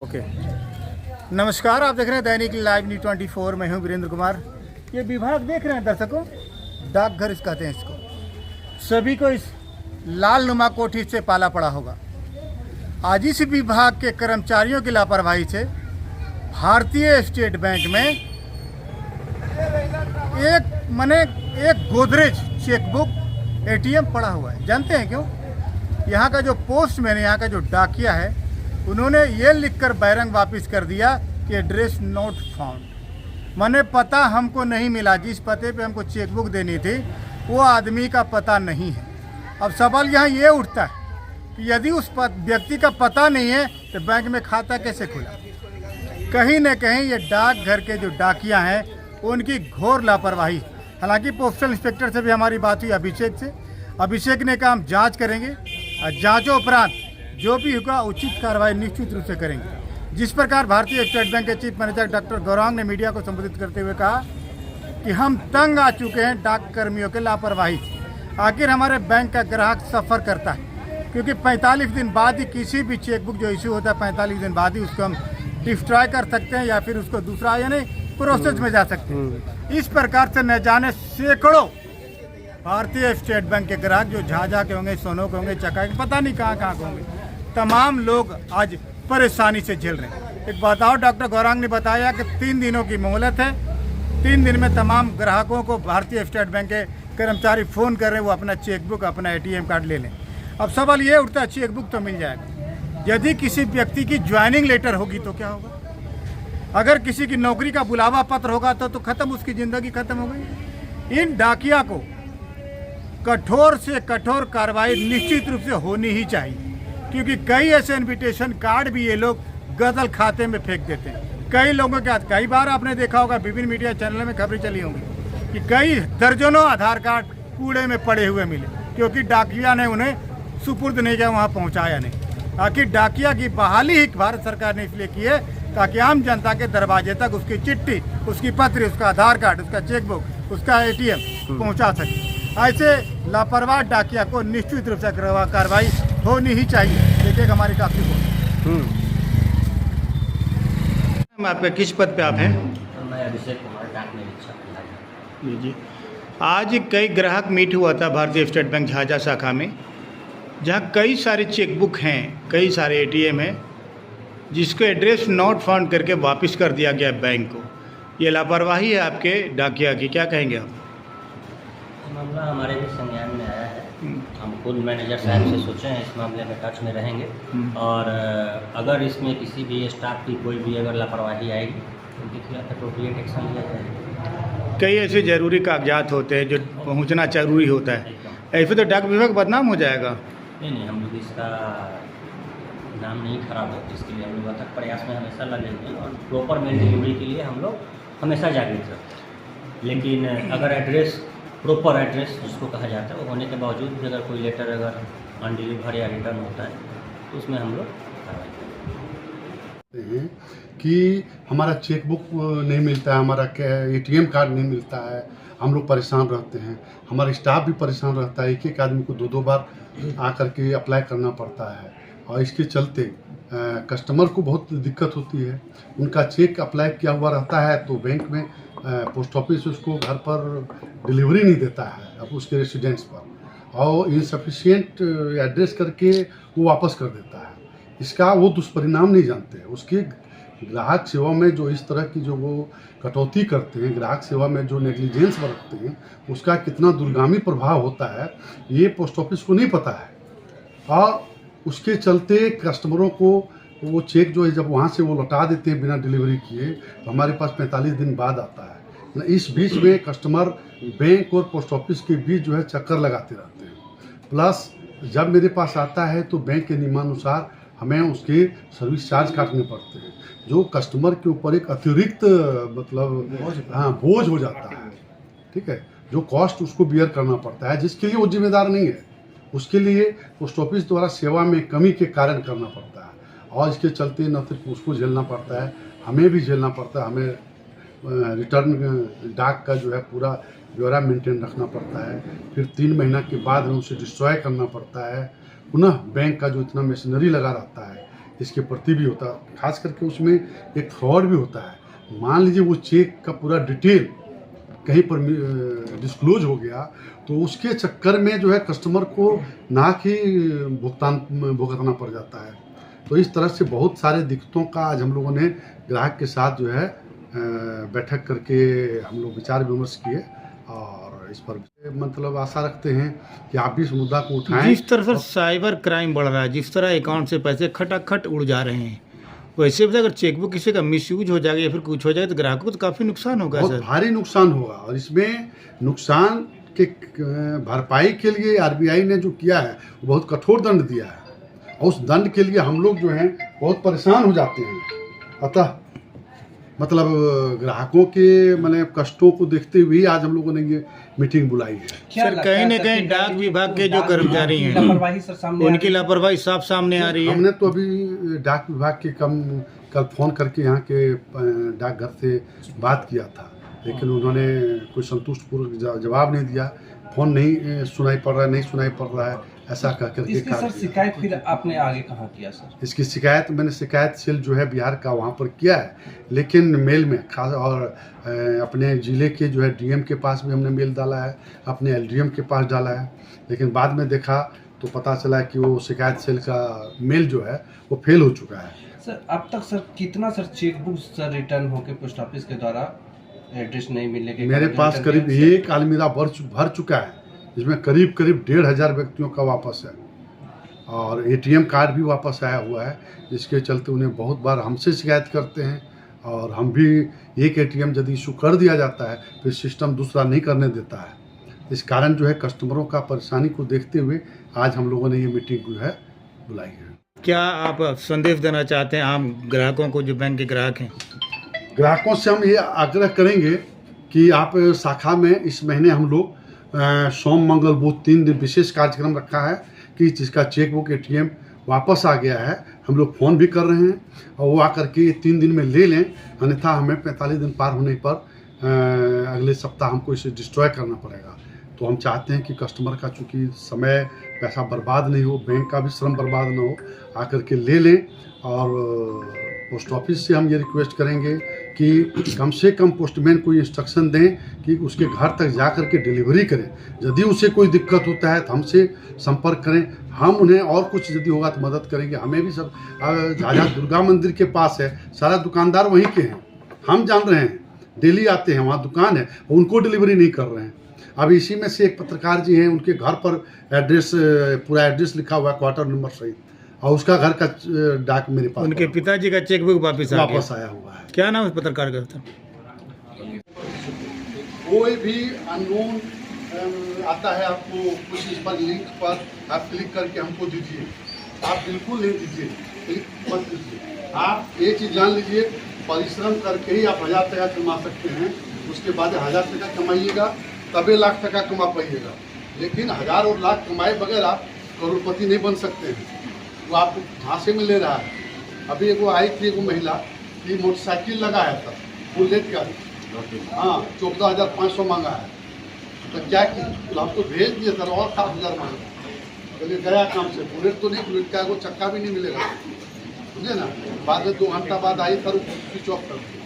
Okay नमस्कार, आप देख रहे हैं दैनिक लाइव न्यूज 24। मैं हूं वीरेंद्र कुमार। ये विभाग देख रहे हैं दर्शकों, डाकघर इस कहते हैं इसको। सभी को इस लाल नुमा कोठी से पाला पड़ा होगा। आज इस विभाग के कर्मचारियों की लापरवाही से भारतीय स्टेट बैंक में एक गोदरेज चेकबुक एटीएम पड़ा हुआ है। जानते हैं क्यों? यहाँ का जो पोस्टमैन है, यहाँ का जो डाकिया है, उन्होंने ये लिखकर बैरंग वापस कर दिया कि एड्रेस नॉट फाउंड। मैंने पता हमको नहीं मिला। जिस पते पे हमको चेकबुक देनी थी वो आदमी का पता नहीं है। अब सवाल यहाँ ये उठता है कि यदि उस व्यक्ति का पता नहीं है तो बैंक में खाता कैसे खुला? कहीं न कहीं ये डाकघर के जो डाकिया हैं उनकी घोर लापरवाही। हालांकि पोस्टल इंस्पेक्टर से भी हमारी बात हुई, अभिषेक से। अभिषेक ने कहा हम जाँच करेंगे और जाँचों उपरांत जो भी होगा उचित कार्रवाई निश्चित रूप से करेंगे। जिस प्रकार भारतीय स्टेट बैंक के चीफ मैनेजर डॉक्टर गौरांग ने मीडिया को संबोधित करते हुए कहा कि हम तंग आ चुके हैं डाक कर्मियों के लापरवाही से। आखिर हमारे बैंक का ग्राहक सफ़र करता है, क्योंकि 45 दिन बाद ही किसी भी चेकबुक जो इशू होता है 45 दिन बाद ही उसको हम डिस्ट्रॉय कर सकते हैं या फिर उसको दूसरा यानी प्रोसेस में जा सकते हैं। इस प्रकार से न जाने सैकड़ों भारतीय स्टेट बैंक के ग्राहक जो झाझा के होंगे, सोनो के होंगे, चका के, पता नहीं कहाँ कहाँ के होंगे, तमाम लोग आज परेशानी से झेल रहे हैं। एक बताओ, डॉक्टर गौरांग ने बताया कि 3 दिनों की मोहलत है। 3 दिन में तमाम ग्राहकों को भारतीय स्टेट बैंक के कर्मचारी फ़ोन कर रहे हैं, वो अपना चेकबुक, अपना एटीएम कार्ड ले लें। अब सवाल ये उठता है, चेकबुक तो मिल जाएगा, यदि किसी व्यक्ति की ज्वाइनिंग लेटर होगी तो क्या होगा? अगर किसी की नौकरी का बुलावा पत्र होगा तो खत्म, उसकी ज़िंदगी खत्म हो गई। इन डाकिया को कठोर से कठोर कार्रवाई निश्चित रूप से होनी ही चाहिए, क्योंकि कई ऐसे इनविटेशन कार्ड भी ये लोग गदल खाते में फेंक देते हैं। कई लोगों के हाथ, कई बार आपने देखा होगा, विभिन्न मीडिया चैनलों में खबरें चली होंगी कि कई दर्जनों आधार कार्ड कूड़े में पड़े हुए मिले, क्योंकि डाकिया ने उन्हें सुपुर्द नहीं किया, वहाँ पहुँचाया नहीं। आखिर डाकिया की बहाली ही भारत सरकार ने इसलिए की है ताकि आम जनता के दरवाजे तक उसकी चिट्ठी, उसकी पत्री, उसका आधार कार्ड, उसका चेकबुक, उसका एटीएम पहुँचा सके। ऐसे लापरवाह डाकिया को निश्चित रूप से कार्रवाई होनी ही चाहिए। देखिएगा हमारी काफी आपके किस पद पे आप हैं? मैं अभिषेक कुमार, डाक निरीक्षक। जी, आज कई ग्राहक मीट हुआ था भारतीय स्टेट बैंक झाझा शाखा में, जहां कई सारे चेकबुक हैं, कई सारे एटीएम हैं, जिसको एड्रेस नॉट फाउंड करके वापस कर दिया गया बैंक को। ये लापरवाही है आपके डाकिया की, क्या कहेंगे आप? मामला हमारे भी संज्ञान में आया है। हम खुद मैनेजर साहब से सोचे हैं इस मामले में टच में रहेंगे, और अगर इसमें किसी भी स्टाफ की कोई भी अगर लापरवाही आएगी तो उनके खिलाफ अप्रोप्रिएट एक्शन लिया जाएगा। कई ऐसे ज़रूरी कागजात होते हैं जो पहुंचना जरूरी होता है, ऐसे तो डाक विभाग बदनाम हो जाएगा। नहीं, हम लोग इसका नाम नहीं खराब होता, इसके लिए हम लोग अथक प्रयास में हमेशा लगे हैं और प्रॉपर मेल डिलीवरी के लिए हम लोग हमेशा जागृत रहते हैं। लेकिन अगर एड्रेस, प्रॉपर एड्रेस जिसको कहा जाता है, वो होने के बावजूद भी अगर कोई लेटर अगर अनडिलीवर या रिटर्न होता है तो उसमें हम लोग कार्रवाई करते हैं कि हमारा चेकबुक नहीं मिलता है, हमारा एटीएम कार्ड नहीं मिलता है, हम लोग परेशान रहते हैं। हमारा स्टाफ भी परेशान रहता है, एक आदमी को 2 बार आकर के अप्लाई करना पड़ता है, और इसके चलते कस्टमर को बहुत दिक्कत होती है। उनका चेक अप्लाई किया हुआ रहता है तो बैंक में पोस्ट ऑफिस उसको घर पर डिलीवरी नहीं देता है, अब उसके रेसिडेंस पर, और इनसफिशिएंट एड्रेस करके वो वापस कर देता है। इसका वो दुष्परिणाम नहीं जानते हैं। उसके ग्राहक सेवा में जो इस तरह की जो वो कटौती करते हैं, ग्राहक सेवा में जो नेग्लिजेंस बरतते हैं, उसका कितना दूरगामी प्रभाव होता है ये पोस्ट ऑफिस को नहीं पता है। और उसके चलते कस्टमरों को वो चेक जो है जब वहाँ से वो लौटा देते हैं बिना डिलीवरी किए, तो हमारे पास 45 दिन बाद आता है। इस बीच में कस्टमर बैंक और पोस्ट ऑफिस के बीच जो है चक्कर लगाते रहते हैं। प्लस जब मेरे पास आता है तो बैंक के नियमानुसार हमें उसके सर्विस चार्ज काटने पड़ते हैं, जो कस्टमर के ऊपर एक अतिरिक्त बोझ हो जाता है। ठीक है, जो कॉस्ट उसको बियर करना पड़ता है, जिसके लिए वो जिम्मेदार नहीं है। उसके लिए पोस्ट ऑफिस द्वारा सेवा में कमी के कारण करना पड़ता है, और इसके चलते न सिर्फ उसको झेलना पड़ता है, हमें भी झेलना पड़ता है। हमें रिटर्न डाक का जो है पूरा ब्यौरा मेंटेन रखना पड़ता है, फिर 3 महीना के बाद हमें उसे डिस्ट्रॉय करना पड़ता है। पुनः बैंक का जो इतना मशीनरी लगा रहता है, इसके प्रति भी होता है। खास करके उसमें एक फ्रॉड भी होता है। मान लीजिए वो चेक का पूरा डिटेल कहीं पर डिस्क्लोज हो गया तो उसके चक्कर में जो है कस्टमर को ना कि भुगतान भुगतना पड़ जाता है। तो इस तरह से बहुत सारे दिक्कतों का आज हम लोगों ने ग्राहक के साथ जो है बैठक करके हम लोग विचार विमर्श किए और इस पर मतलब आशा रखते हैं कि आप भी इस मुद्दा को उठाएं। जिस तरह से साइबर क्राइम बढ़ रहा है, जिस तरह अकाउंट से पैसे खटाखट उड़ जा रहे हैं, वैसे भी अगर चेकबुक किसी का मिसयूज हो जाएगा या फिर कुछ हो जाए तो ग्राहकों को तो काफ़ी नुकसान होगा बहुत सर। भारी नुकसान होगा और इसमें नुकसान के भरपाई के लिए आरबीआई ने जो किया है वो बहुत कठोर दंड दिया है और उस दंड के लिए हम लोग जो हैं बहुत परेशान हो जाते हैं। अतः मतलब ग्राहकों के मतलब कष्टों को देखते हुए आज हम लोगों ने ये मीटिंग बुलाई है। सर कहीं न कहीं डाक विभाग के जो कर्मचारी हैं लापरवाही सर सामने उनकी लापरवाही साफ सामने आ रही है। हमने तो अभी डाक विभाग के कल फ़ोन करके यहाँ के डाकघर से बात किया था, लेकिन उन्होंने कोई संतुष्टपूर्वक जवाब नहीं दिया। फ़ोन नहीं सुनाई पड़ रहा है, नहीं सुनाई पड़ रहा है, ऐसा कह करके इसकी सर शिकायत फिर आपने आगे कहाँ किया सर? इसकी शिकायत मैंने शिकायत सेल जो है बिहार का वहाँ पर किया है, लेकिन मेल में खास और अपने ज़िले के जो है डीएम के पास भी हमने मेल डाला है, अपने एलडीएम के पास डाला है, लेकिन बाद में देखा तो पता चला कि वो शिकायत सेल का मेल जो है वो फेल हो चुका है। सर अब तक सर कितना सर चेकबुक सर रिटर्न होके पोस्ट ऑफिस के द्वारा एड्रेस नहीं मिलने के मेरे पास करीब एक अलमीरा भर चुका है, जिसमें करीब 1,500 व्यक्तियों का वापस है और एटीएम कार्ड भी वापस आया हुआ है, जिसके चलते उन्हें बहुत बार हमसे शिकायत करते हैं और हम भी एक एटीएम यदि इशू कर दिया जाता है फिर सिस्टम दूसरा नहीं करने देता है। इस कारण जो है कस्टमरों का परेशानी को देखते हुए आज हम लोगों ने ये मीटिंग जो है बुलाई है। क्या आप संदेश देना चाहते हैं आम ग्राहकों को जो बैंक के ग्राहक हैं? ग्राहकों से हम ये आग्रह करेंगे कि आप शाखा में इस महीने हम लोग सोम मंगल बुध 3 दिन विशेष कार्यक्रम रखा है कि जिसका चेकबुक एटीएम वापस आ गया है हम लोग फ़ोन भी कर रहे हैं और वो आकर के 3 दिन में ले लें, अन्यथा हमें 45 दिन पार होने पर अगले सप्ताह हमको इसे डिस्ट्रॉय करना पड़ेगा। तो हम चाहते हैं कि कस्टमर का चूँकि समय पैसा बर्बाद नहीं हो, बैंक का भी श्रम बर्बाद ना हो, आकर के ले लें। और पोस्ट ऑफिस से हम ये रिक्वेस्ट करेंगे कि कम से कम पोस्टमैन को इंस्ट्रक्शन दें कि उसके घर तक जा कर के डिलीवरी करें। यदि उसे कोई दिक्कत होता है तो हमसे संपर्क करें, हम उन्हें और कुछ यदि होगा तो मदद करेंगे। हमें भी सब जहाँ दुर्गा मंदिर के पास है सारा दुकानदार वहीं के हैं, हम जान रहे हैं, डेली आते हैं, वहाँ दुकान है, उनको डिलीवरी नहीं कर रहे हैं। अब इसी में से एक पत्रकार जी हैं, उनके घर पर एड्रेस पूरा एड्रेस लिखा हुआ है क्वार्टर नंबर सहित, और उसका घर का डाक मेरे पास उनके पिताजी का चेकबुक वापस आया हुआ है। क्या नाम है पत्रकार का? कोई भी अननोन आता है आपको कुछ इस पर लिंक पर आप क्लिक करके हमको दीजिए, आप बिल्कुल नहीं दीजिए, क्लिक मत दीजिए। आप एक चीज़ जान लीजिए, परिश्रम करके ही आप 1000 टका कमा सकते हैं, उसके बाद 1000 टका कमाइएगा तबे लाख टका कमा पाइएगा। लेकिन 1000 और लाख कमाए बगैर आप करोड़पति नहीं बन सकते हैं, वो आपको झांसे में ले रहा है। अभी एगो आई थी एगो महिला की मोटरसाइकिल लगाया था बुलेट का, हाँ 14,500 मांगा है, तो क्या की तो हम तो भेज दिए सर और 7,000 मांगा, चलिए गया काम से। बुलेट तो नहीं, बुलेट का एगो चक्का भी नहीं मिलेगा, समझे ना। बाद में 2 घंटा बाद आई सर स्विच ऑफ कर दिया।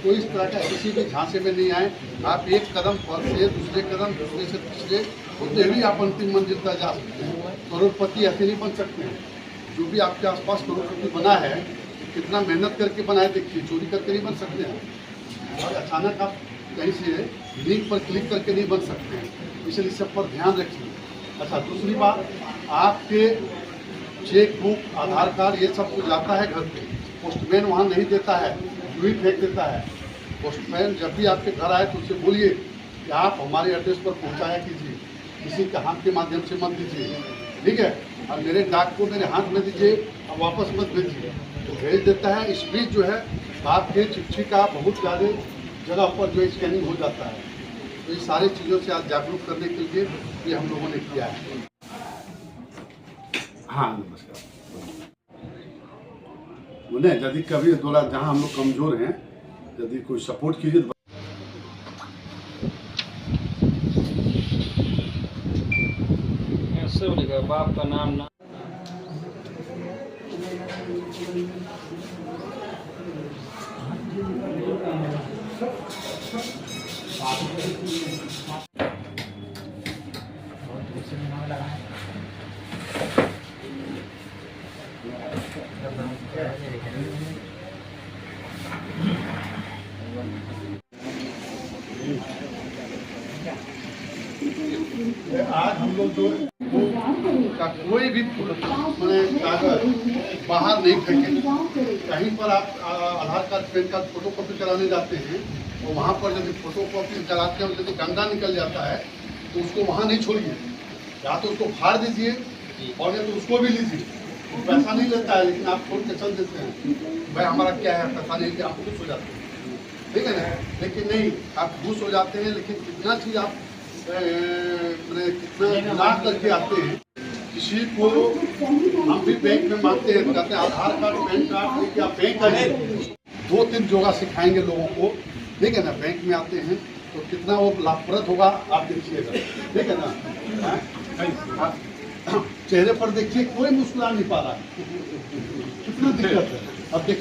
तो इस तरह का किसी भी झांसे में नहीं आए, आप एक कदम पर से दूसरे कदम, दूसरे से तीसरे होते हुए आप अंतिम मंजिल तक जा सकते हैं। करोड़पति ऐसे नहीं बन सकते हैं। जो भी आपके आसपास करोड़पति बना है कितना मेहनत करके बनाए, देखिए, चोरी करके नहीं बन सकते हैं और अचानक आप कहीं से लिंक पर क्लिक करके नहीं बन सकते हैं, इसलिए सब पर ध्यान रखिए। अच्छा, दूसरी बात, आपके चेकबुक, आधार कार्ड, ये सब कुछ जाता है घर पे, पोस्टमैन वहाँ नहीं देता है, यूँ फेंक देता है। पोस्टमैन जब भी आपके घर आए तो उससे बोलिए कि आप हमारे एड्रेस पर पहुँचाया कीजिए, किसी के हाथ के माध्यम से मत दीजिए, ठीक है। और मेरे डाक को मेरे हाथ में दीजिए और वापस मत भेजिए, तो भेज देता है। इस बीच जो है आपके चिट्ठी का बहुत ज़्यादा जगह पर जो स्कैनिंग हो जाता है। तो ये सारी चीज़ों से आज जागरूक करने के लिए ये हम लोगों ने किया है। हाँ, नमस्कार। नहीं, यदि कभी थोड़ा जहाँ हम लोग कमज़ोर हैं, यदि कोई सपोर्ट कीजिए तो सब लिखा, बाप का नाम ना आज हम लोग जो का कोई भी मैंने कागज बाहर नहीं फेंके। कहीं पर आप Aadhaar card PAN card photo copy कराने जाते हैं तो वहाँ पर यदि फोटो कॉपी कराते हैं यदि गंदा निकल जाता है तो उसको वहाँ नहीं छोड़िए, या तो उसको फाड़ दीजिए और या तो उसको भी लीजिए। वो पैसा नहीं लेता है लेकिन आप छोड़ के चल देते हैं, भाई हमारा क्या है, पैसा नहीं कि आप खुश हो जाते हैं, ठीक है ना। लेकिन नहीं, आप खुश हो जाते हैं लेकिन कितना चीज़ आप कितना लाख करके आते हैं। किसी को हम भी बैंक में मांगते हैं तो कहते हैं आधार कार्ड पैन कार्ड लेके आप बैंक आइए, 2-3 योगा सिखाएंगे लोगों को, ठीक है ना। बैंक में आते हैं तो कितना वो लाभप्रद होगा आप देखिएगा, ठीक है ना। चेहरे पर देखिए कोई मुस्कुरा नहीं पा रहा, कितना दिक्कत है। अब देखिए